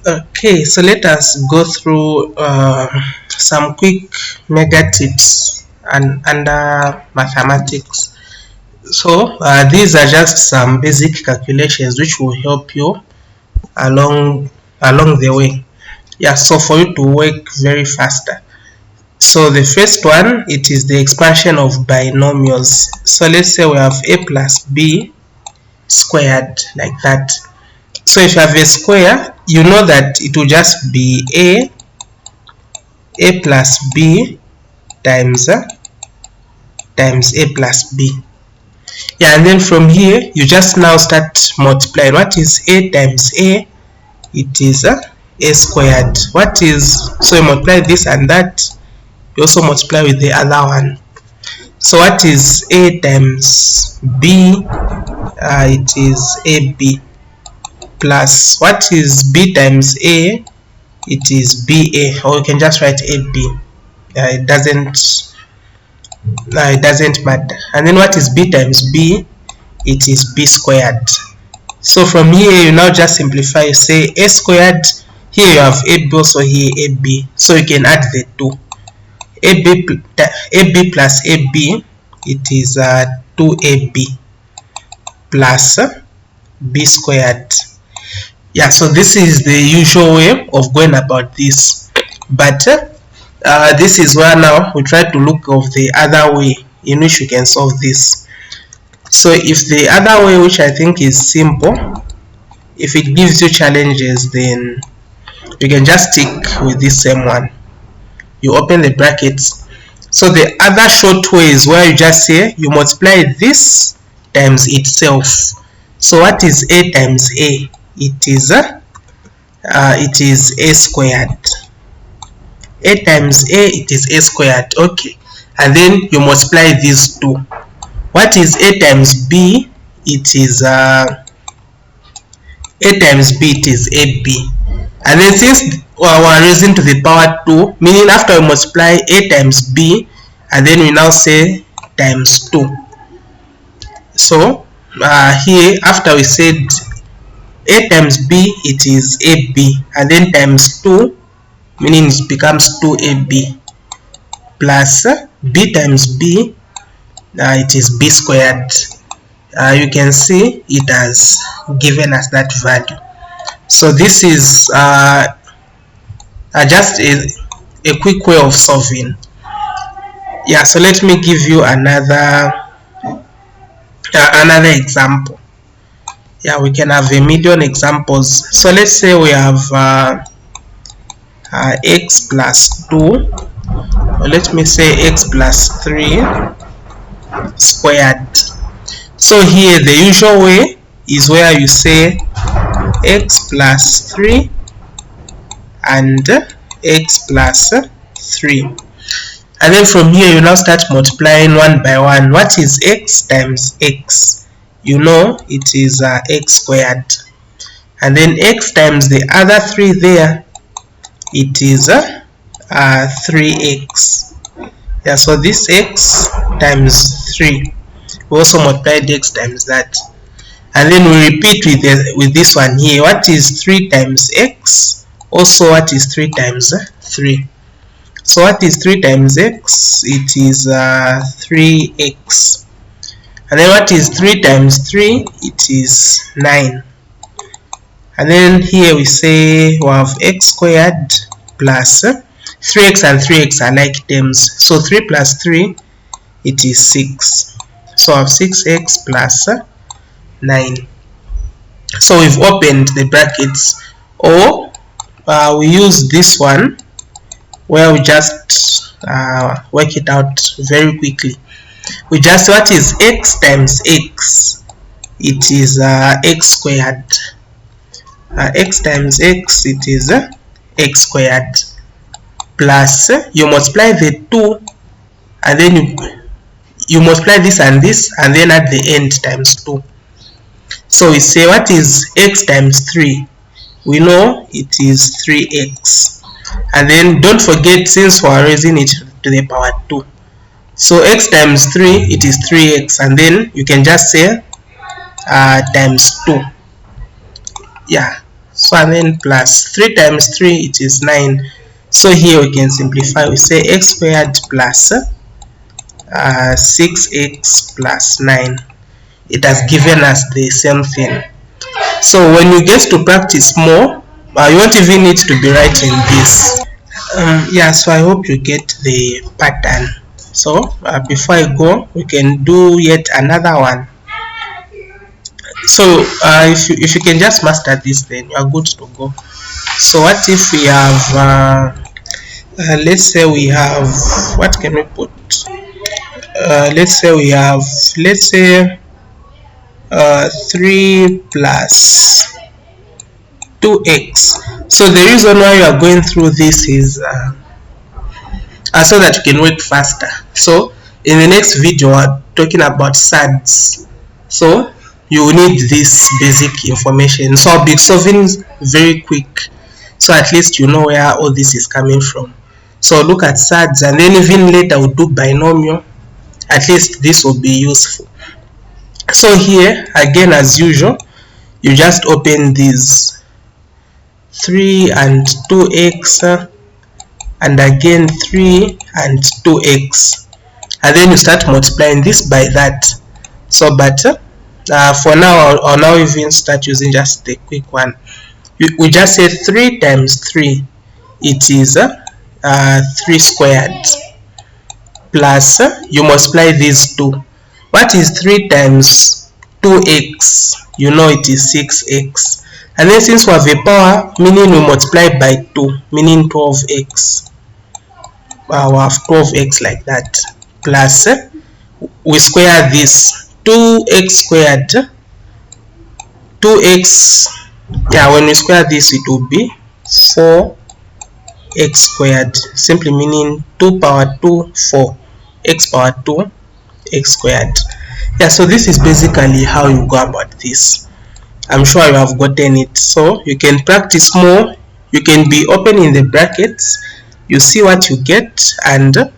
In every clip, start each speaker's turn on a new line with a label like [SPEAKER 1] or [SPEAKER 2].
[SPEAKER 1] Okay, so let us go through some quick mega tips and under mathematics. So these are just some basic calculations which will help you along the way. Yeah, so for you to work very faster. So the first one, it is the expansion of binomials. So let's say we have a plus b squared like that. So if you have a square, you know that it will just be a plus b times a plus b. Yeah, and then from here you just now start multiplying. What is a times a? It is a squared. What is, so you multiply this and that, you also multiply with the other one. So what is a times b? It is ab, plus what is b times a? It is ba, or you can just write ab. It doesn't matter. And then what is b times b? It is b squared. So from here you now just simplify. You say a squared, here you have ab, also here ab, so you can add the two. ab plus ab, it is 2ab plus b squared. Yeah, so this is the usual way of going about this, but this is where now we try to look of the other way in which you can solve this. So if the other way, which I think is simple, if it gives you challenges, then you can just stick with this same one. You open the brackets. So the other short way is where you just say you multiply this times itself. So what is a times a? It is a squared. A times a, it is a squared. Okay, and then you multiply these two. What is a times b? It is a times b, it is ab. And then since we are raising to the power 2, meaning after we multiply a times b, and then we now say times 2. So here after we said a times b, it is ab, and then times 2, meaning it becomes 2ab, plus b times b, it is b squared. You can see it has given us that value. So this is just a quick way of solving. Yeah, so let me give you another example. Yeah, we can have a million examples. So let's say we have x plus 2, or let me say x plus 3 squared. So here the usual way is where you say x plus 3 and x plus 3, and then from here you now start multiplying one by one. What is x times x? You know it is x squared, and then x times the other 3 there, it is 3x. Yeah, so this x times 3, we also multiply x times that, and then we repeat with this one here. What is 3 times x? Also, what is 3 times 3? So what is 3 times x? It is 3x. And then what is 3 times 3? It is 9. And then here we say we have x squared plus 3x, and 3x are like terms. So 3 plus 3, it is 6. So I have 6x plus 9. So we've opened the brackets, or we use this one where we just work it out very quickly. We just, what is x times x? It is x squared. X times x, it is x squared, plus you multiply the 2, and then you multiply this and this, and then at the end times 2. So we say what is x times 3? We know it is 3x, and then don't forget, since we are raising it to the power 2, so x times 3, it is 3x, and then you can just say times 2. Yeah, So and then plus 3 times 3, it is 9. So here we can simplify. We say x squared plus 6x plus 9. It has given us the same thing. So when you get to practice more, you won't even need to be writing this. Yeah, so I hope you get the pattern. So before I go, we can do yet another one. So if you can just master this, then you are good to go. So what if we have let's say we have, what can we put? Let's say we have, 3 plus 2x. So the reason why you are going through this is so that you can work faster. So in the next video we're talking about SADs, so you will need this basic information. So I'll be solving very quick, so at least you know where all this is coming from. So look at SADs, and then even later we'll do binomial. At least this will be useful. So here again, as usual, you just open these 3 and 2x, and again 3 and 2x, and then you start multiplying this by that. So but for now I'll now even start using just the quick one. We just say 3 times 3, it is 3 squared, plus you multiply these 2. What is 3 times 2x? You know it is 6x. And then since we have a power, meaning we multiply by 2, meaning 12x. We have 12x like that. Plus we square this, 2x squared, 2x, yeah, when we square this it will be 4x squared, simply meaning 2 power 2, 4, x power 2, x squared. Yeah, so this is basically how you go about this. I'm sure you have gotten it. So you can practice more. You can be opening the brackets, you see what you get, and you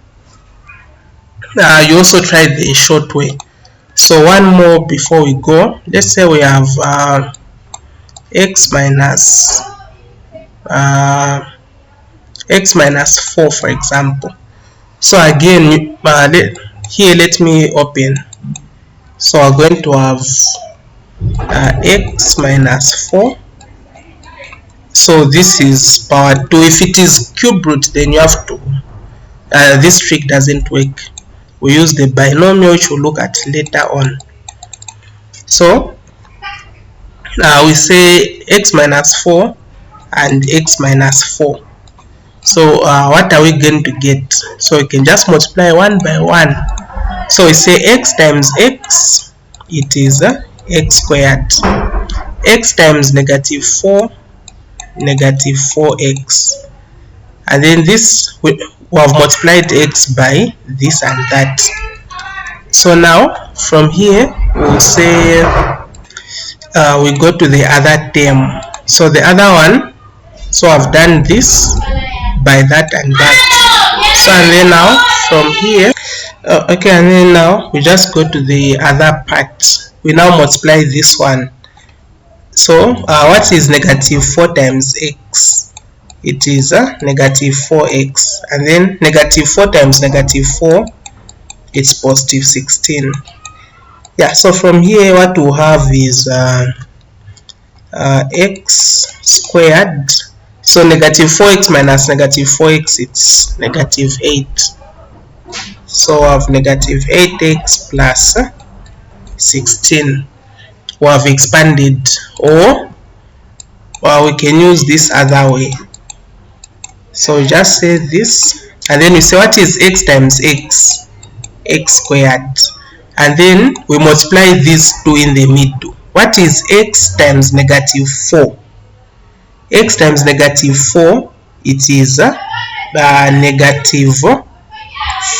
[SPEAKER 1] also try the short way. So one more before we go. Let's say we have x minus 4, for example. So again, here let me open. So we're going to have x minus 4. So this is power 2. If it is cube root, then you have to, this trick doesn't work. We use the binomial, which we'll look at later on. So we say x minus 4 and x minus 4. So what are we going to get? So we can just multiply one by one. So we say x times x, it is x squared. X times negative 4, negative 4x. And then this, we have multiplied x by this and that. So now from here we'll say we go to the other term. So the other one, so I've done this by that and that. So and then now from here, okay, and then now we just go to the other part. We now multiply this one. So what is negative 4 times x? It is negative 4x, and then negative 4 times negative 4, it's positive 16. Yeah, so from here what we'll have is x squared. So negative 4x minus negative 4x, it's negative 8. So we have negative 8x plus 16. We have expanded, or we can use this other way. So just say this, and then we say what is x times x? X squared. And then we multiply these two in the middle. What is x times negative 4? X times negative 4, it is negative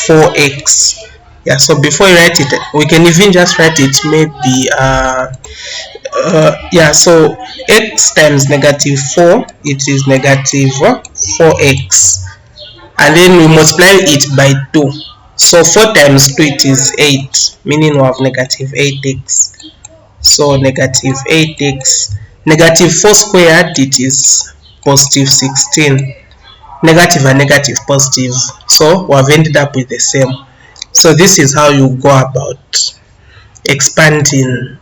[SPEAKER 1] 4x. Yeah, so before you write it, we can even just write it maybe yeah, so x times negative 4, it is negative 4x, and then we multiply it by 2. So 4 times 2, it is 8, meaning we have negative 8x. So negative 8x, Negative 4 squared, it is positive 16. Negative and negative positive, so we have ended up with the same. So this is how you go about expanding.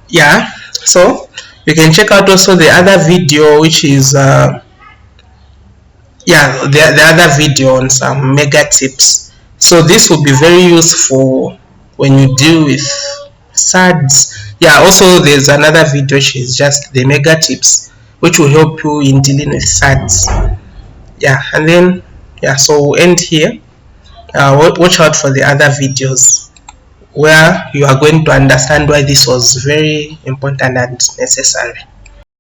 [SPEAKER 1] Yeah, so you can check out also the other video, which is the other video on some mega tips. So this will be very useful when you deal with SADs. Yeah, also there's another video which is just the mega tips, which will help you in dealing with SADs. Yeah, and then so we'll end here. Watch out for the other videos where you are going to understand why this was very important and necessary.